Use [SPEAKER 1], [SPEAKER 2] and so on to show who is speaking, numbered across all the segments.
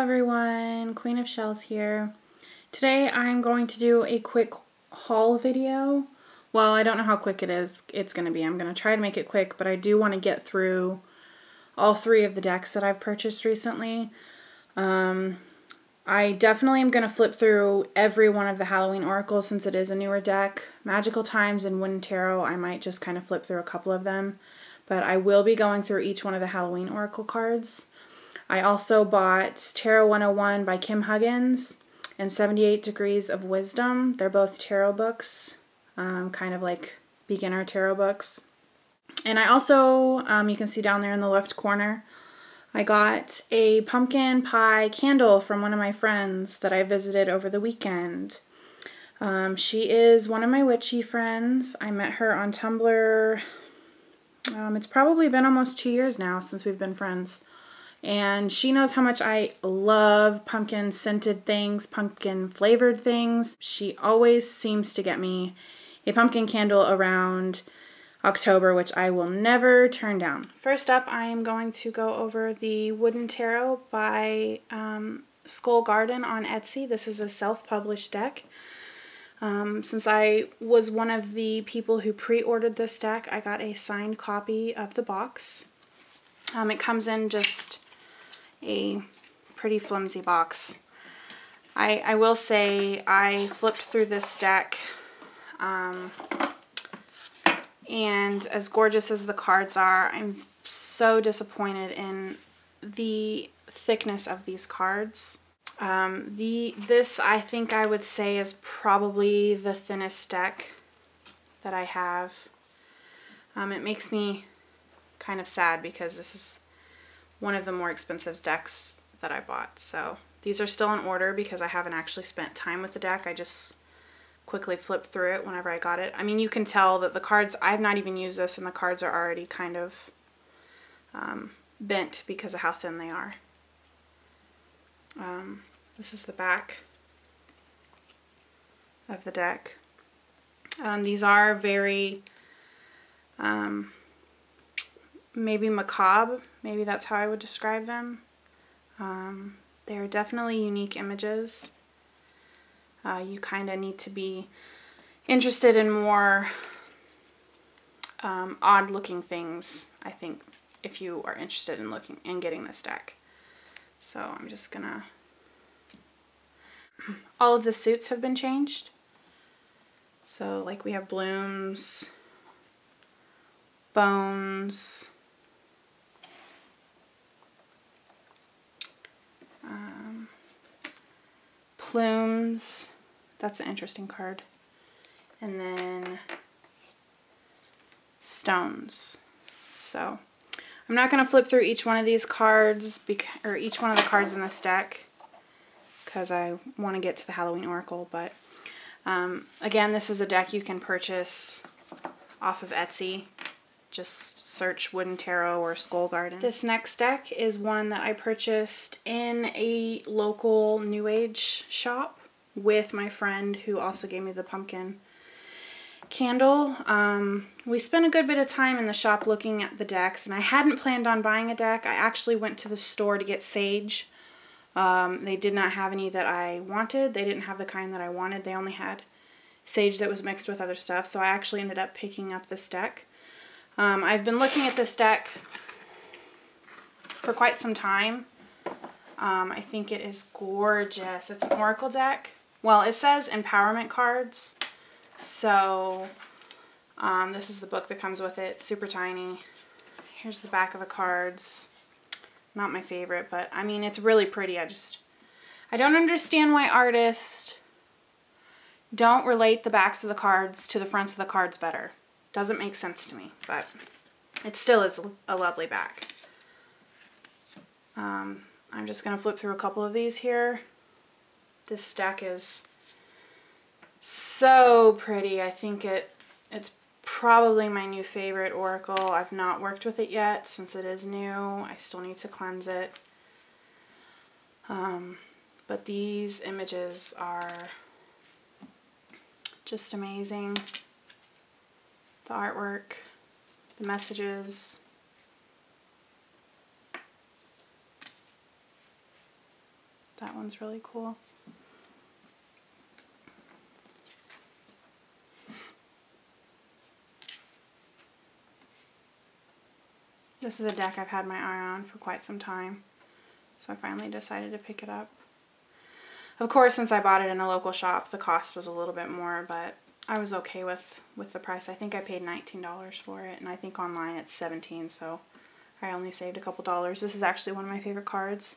[SPEAKER 1] everyone, Queen of Shells here. Today I'm going to do a quick haul video. Well, I don't know how quick it's going to be. I'm going to try to make it quick, but I do want to get through all three of the decks that I've purchased recently. I definitely am going to flip through every one of the Halloween Oracles since it is a newer deck. Magical Times and Wooden Tarot, I might just kind of flip through a couple of them, but I will be going through each one of the Halloween Oracle cards. I also bought Tarot 101 by Kim Huggins and 78 Degrees of Wisdom. They're both tarot books, kind of like beginner tarot books. And I also, you can see down there in the left corner, I got a pumpkin pie candle from one of my friends that I visited over the weekend. She is one of my witchy friends. I met her on Tumblr. It's probably been almost 2 years now since we've been friends. And she knows how much I love pumpkin scented things, pumpkin flavored things. She always seems to get me a pumpkin candle around October, which I will never turn down. First up, I am going to go over the Wooden Tarot by Skull Garden on Etsy. This is a self-published deck. Since I was one of the people who pre-ordered this deck, I got a signed copy of the box. It comes in just a pretty flimsy box. I will say I flipped through this deck, and as gorgeous as the cards are, I'm so disappointed in the thickness of these cards. This I think I would say is probably the thinnest deck that I have. It makes me kind of sad because this is one of the more expensive decks that I bought. So these are still in order because I haven't actually spent time with the deck. I just quickly flipped through it whenever I got it. I mean, you can tell that the cards, I've not even used this, and the cards are already kind of bent because of how thin they are. This is the back of the deck. These are very maybe macabre, maybe that's how I would describe them. They are definitely unique images. You kind of need to be interested in more odd looking things, I think, if you are interested in getting this deck. So I'm just gonna, all of the suits have been changed. So like we have blooms, bones, plumes, that's an interesting card, and then stones. So I'm not going to flip through each one of these cards, or each one of the cards in this deck, because I want to get to the Halloween Oracle, but again, this is a deck you can purchase off of Etsy. Just search Wooden Tarot or Skull Garden. This next deck is one that I purchased in a local New Age shop with my friend who also gave me the pumpkin candle. We spent a good bit of time in the shop looking at the decks, and I hadn't planned on buying a deck. I actually went to the store to get sage. They did not have any that I wanted. They didn't have the kind that I wanted. They only had sage that was mixed with other stuff, so I actually ended up picking up this deck. I've been looking at this deck for quite some time. I think it is gorgeous. It's an oracle deck. Well, it says empowerment cards. So this is the book that comes with it. Super tiny. Here's the back of the cards. Not my favorite, but I mean, it's really pretty. I don't understand why artists don't relate the backs of the cards to the fronts of the cards better. Doesn't make sense to me, but it still is a lovely back. I'm just going to flip through a couple of these here. This deck is so pretty. I think it's probably my new favorite oracle. I've not worked with it yet since it is new. I still need to cleanse it. But these images are just amazing. The artwork, the messages. That one's really cool. This is a deck I've had my eye on for quite some time, so I finally decided to pick it up. Of course, since I bought it in a local shop, the cost was a little bit more, but I was okay with the price. I think I paid $19 for it, and I think online it's $17, so I only saved a couple dollars. This is actually one of my favorite cards.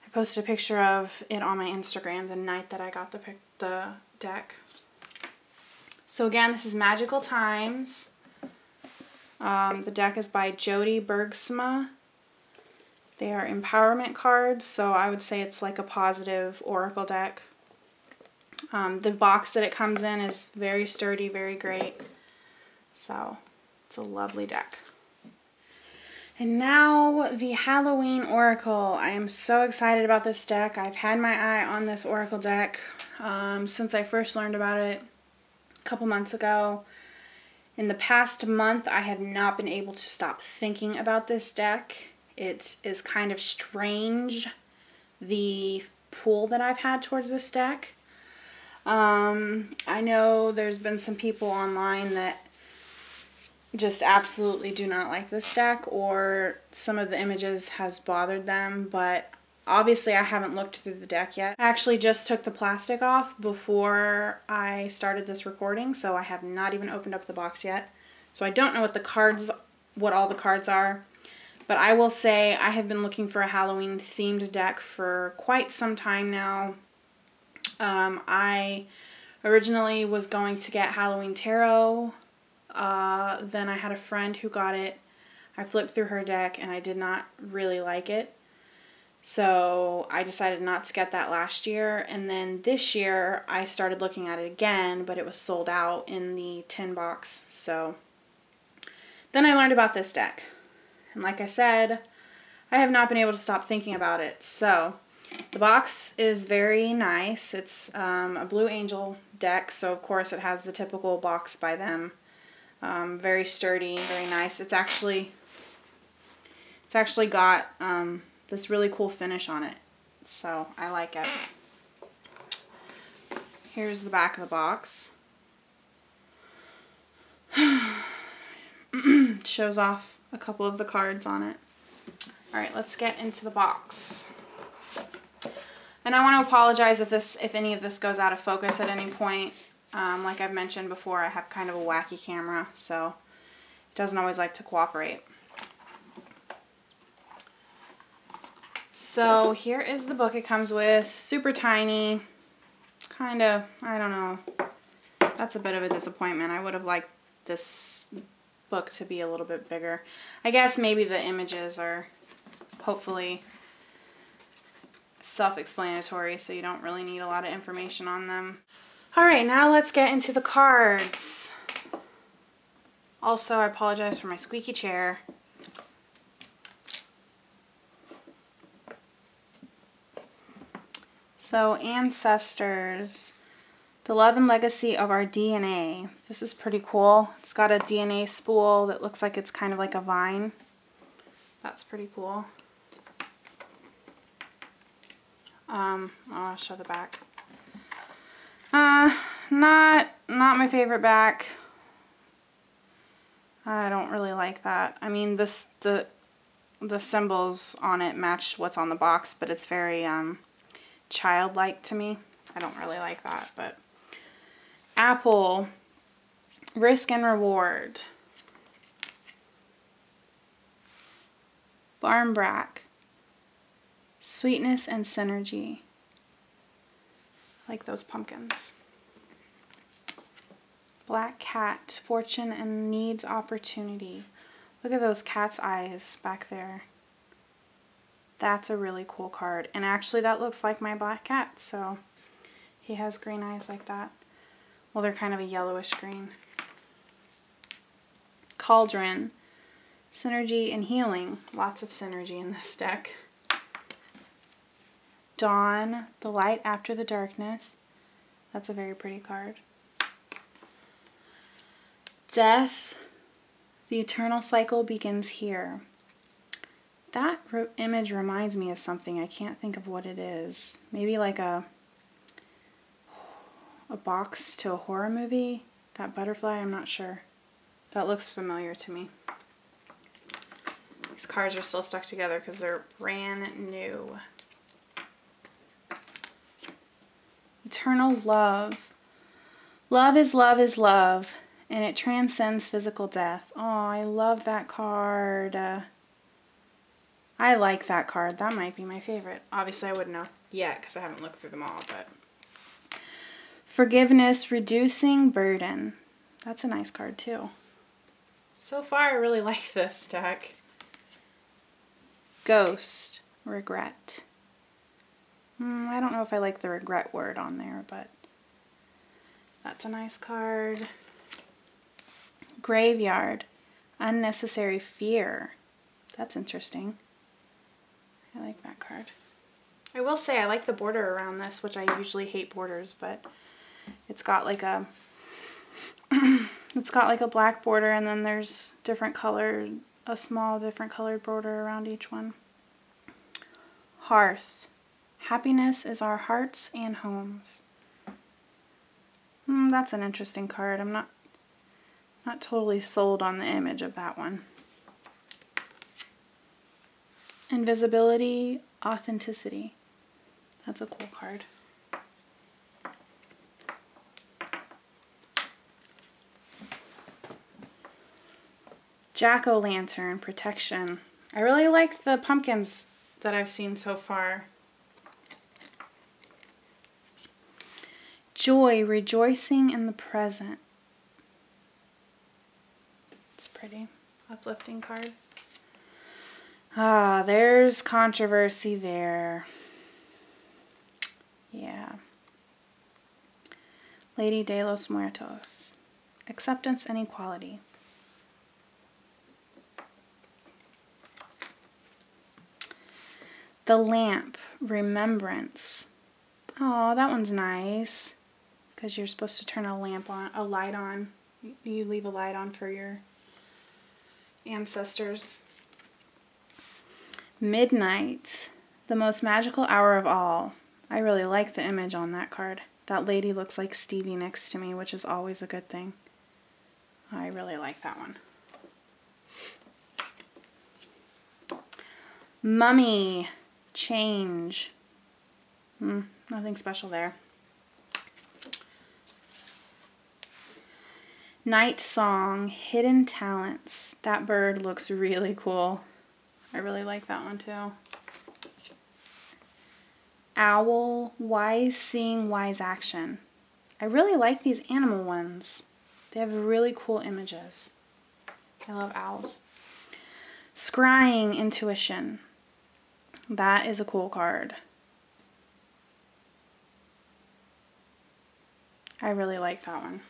[SPEAKER 1] I posted a picture of it on my Instagram the night that I got the deck. So again, this is Magical Times. The deck is by Jody Bergsma. They are empowerment cards, so I would say it's like a positive oracle deck. The box that it comes in is very sturdy, very great. So it's a lovely deck. And now the Halloween Oracle. I am so excited about this deck. I've had my eye on this Oracle deck since I first learned about it a couple months ago. In the past month, I have not been able to stop thinking about this deck. It is kind of strange, the pull that I've had towards this deck. I know there's been some people online that just absolutely do not like this deck, or some of the images has bothered them, but obviously I haven't looked through the deck yet. I actually just took the plastic off before I started this recording, so I have not even opened up the box yet. So I don't know what all the cards are, but I will say I have been looking for a Halloween themed deck for quite some time now. I originally was going to get Halloween Tarot. Then I had a friend who got it. I flipped through her deck and I did not really like it. So I decided not to get that last year. And then this year I started looking at it again, but it was sold out in the tin box. So then I learned about this deck. And like I said, I have not been able to stop thinking about it. So the box is very nice. It's a Blue Angel deck, so of course it has the typical box by them. Very sturdy, very nice. It's actually got this really cool finish on it, so I like it. Here's the back of the box. Shows off a couple of the cards on it. Alright, let's get into the box. And I want to apologize if any of this goes out of focus at any point. Like I've mentioned before, I have kind of a wacky camera, so it doesn't always like to cooperate. So here is the book it comes with. Super tiny. Kind of, I don't know. That's a bit of a disappointment. I would have liked this book to be a little bit bigger. I guess maybe the images are hopefully self-explanatory, so you don't really need a lot of information on them. Alright, now let's get into the cards. Also, I apologize for my squeaky chair. So, Ancestors. The love and legacy of our DNA. This is pretty cool. It's got a DNA spool that looks like it's kind of like a vine. That's pretty cool. I'll show the back. Not my favorite back. I don't really like that. I mean, the symbols on it match what's on the box, but it's very childlike to me. I don't really like that, but Apple, risk and reward. Barmbrack, sweetness and synergy. Like those pumpkins. Black cat, fortune and needs opportunity. Look at those cat's eyes back there. That's a really cool card. And actually that looks like my black cat, so he has green eyes like that. Well, they're kind of a yellowish green. Cauldron, synergy and healing. Lots of synergy in this deck. Dawn, the light after the darkness. That's a very pretty card. Death, the eternal cycle begins here. That image reminds me of something. I can't think of what it is. Maybe like a box to a horror movie. That butterfly, I'm not sure. That looks familiar to me. These cards are still stuck together because they're brand new. Eternal love. Love is love is love, and it transcends physical death. Oh, I love that card. I like that card. That might be my favorite. Obviously, I wouldn't know yet because I haven't looked through them all, but... Forgiveness, reducing burden. That's a nice card, too. So far, I really like this deck. Ghost, regret. I don't know if I like the regret word on there, but that's a nice card. Graveyard, unnecessary fear. That's interesting. I like that card. I will say I like the border around this, which I usually hate borders, but it's got like a it's got like a black border, and then there's different colored, a small different colored border around each one. Hearth. Happiness is our hearts and homes. That's an interesting card. I'm not totally sold on the image of that one. Invisibility, authenticity. That's a cool card. Jack-o'-lantern, protection. I really like the pumpkins that I've seen so far. Joy, rejoicing in the present. It's pretty. Uplifting card. Ah, there's controversy there. Yeah. Lady de los Muertos. Acceptance and equality. The lamp, remembrance. Oh, that one's nice. Because you're supposed to turn a lamp on, a light on. You leave a light on for your ancestors. Midnight, the most magical hour of all. I really like the image on that card. That lady looks like Stevie next to me, which is always a good thing. I really like that one. Mummy, change. Nothing special there. Night song, hidden talents. That bird looks really cool. I really like that one too. Owl, wise seeing, wise action. I really like these animal ones. They have really cool images. I love owls. Scrying, intuition. That is a cool card. I really like that one.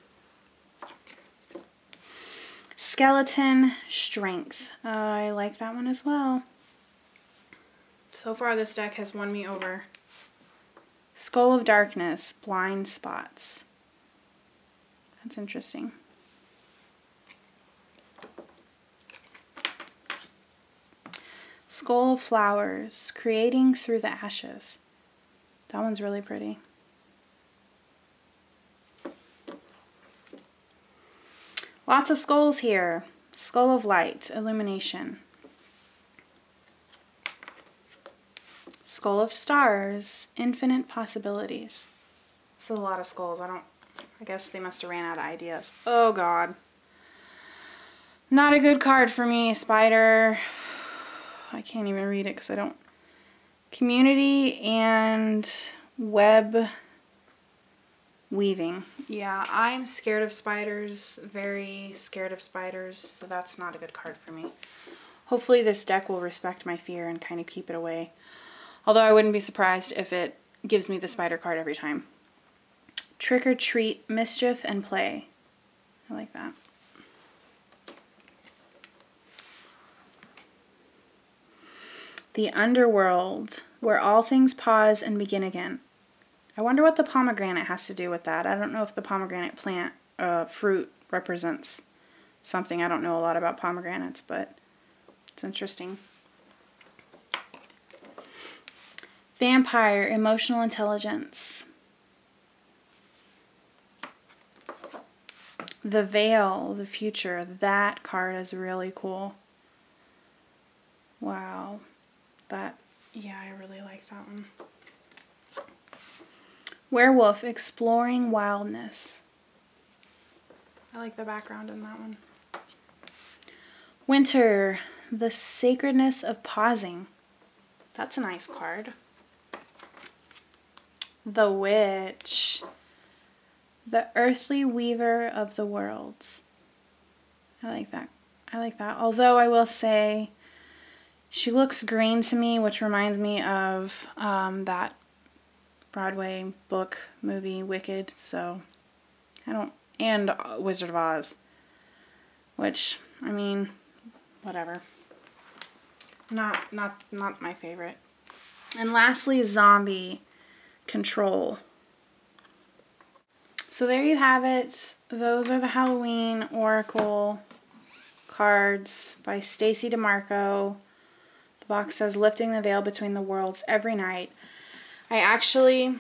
[SPEAKER 1] Skeleton, strength. I like that one as well. So far this deck has won me over. Skull of Darkness, blind spots. That's interesting. Skull of Flowers, creating through the ashes. That one's really pretty. Lots of skulls here. Skull of Light, illumination. Skull of Stars, infinite possibilities. This is a lot of skulls. I guess they must have ran out of ideas. Oh God. Not a good card for me, Spider. I can't even read it because I don't. Community and web weaving. Yeah, I'm scared of spiders. Very scared of spiders. So that's not a good card for me. Hopefully this deck will respect my fear and kind of keep it away. Although I wouldn't be surprised if it gives me the spider card every time. Trick or treat, mischief, and play. I like that. The underworld, where all things pause and begin again. I wonder what the pomegranate has to do with that. I don't know if the pomegranate plant, fruit, represents something. I don't know a lot about pomegranates, but it's interesting. Vampire, emotional intelligence. The Veil, the future. That card is really cool. Wow. Yeah, I really like that one. Werewolf, exploring wildness. I like the background in that one. Winter, the sacredness of pausing. That's a nice card. The Witch, the earthly weaver of the worlds. I like that. I like that. Although I will say she looks green to me, which reminds me of that Broadway book movie Wicked. So and Wizard of Oz, which, I mean, whatever. Not my favorite. And lastly, Zombie, control. So there you have it. Those are the Halloween Oracle cards by Stacey DeMarco. The box says, lifting the veil between the worlds every night. I actually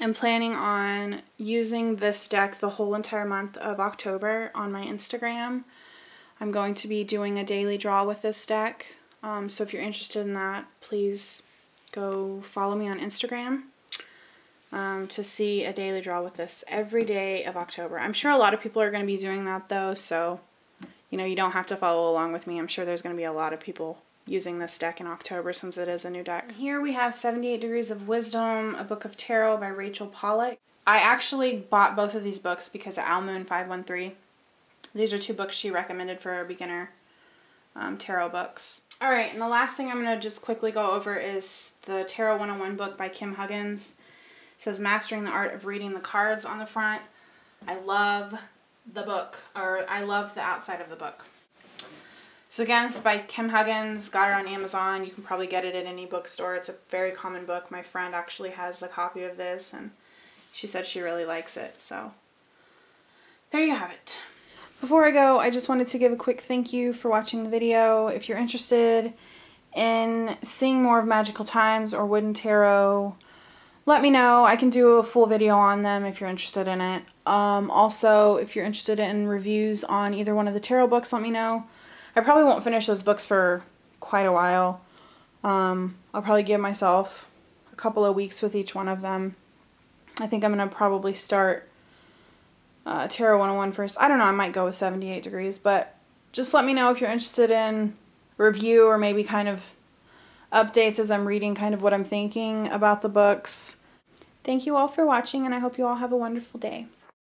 [SPEAKER 1] am planning on using this deck the whole entire month of October on my Instagram. I'm going to be doing a daily draw with this deck. So if you're interested in that, please go follow me on Instagram to see a daily draw with this every day of October. I'm sure a lot of people are going to be doing that though, so you don't have to follow along with me. I'm sure there's going to be a lot of people using this deck in October since it is a new deck. Here we have 78 Degrees of Wisdom, a book of tarot by Rachel Pollack. I actually bought both of these books because of Almoon513. These are two books she recommended for beginner tarot books. Alright, and the last thing I'm going to just quickly go over is the Tarot 101 book by Kim Huggins. It says Mastering the Art of Reading the Cards on the front. I love the book, or I love the outside of the book. So again, this is by Kim Huggins. Got it on Amazon. You can probably get it at any bookstore. It's a very common book. My friend actually has a copy of this, and she said she really likes it. So there you have it. Before I go, I just wanted to give a quick thank you for watching the video. If you're interested in seeing more of Magical Times or Wooden Tarot, let me know. I can do a full video on them if you're interested in it. Also, if you're interested in reviews on either one of the tarot books, let me know. I probably won't finish those books for quite a while. I'll probably give myself a couple of weeks with each one of them. I think I'm going to probably start Tarot 101 first. I don't know, I might go with 78 Degrees, but just let me know if you're interested in review or maybe kind of updates as I'm reading kind of what I'm thinking about the books. Thank you all for watching, and I hope you all have a wonderful day.